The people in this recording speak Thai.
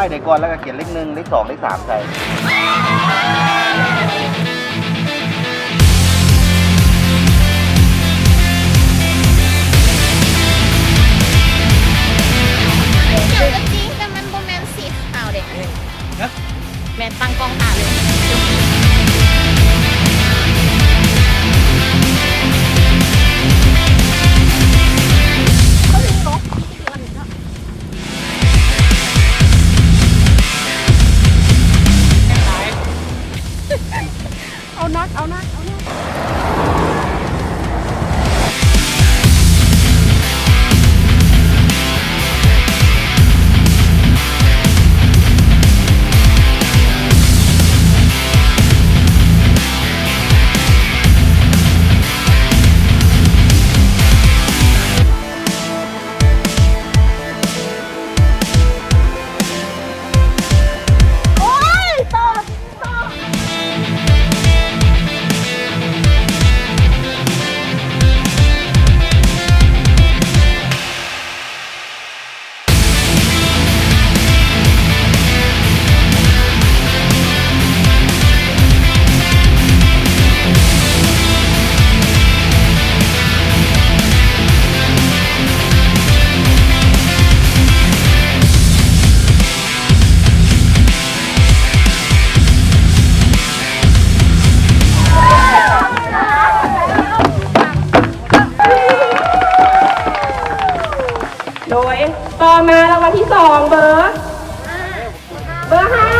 อยเด็กก่อนแล้วก็เขียนเลข1เลข2เลข3ใส่เดี๋ยวก็จริงแต่มันโบแมนสีขาวเด็กแมนตั้งกล้องถ่ายเลยเอานักโดยต่อมารางวัลที่2เบอร์5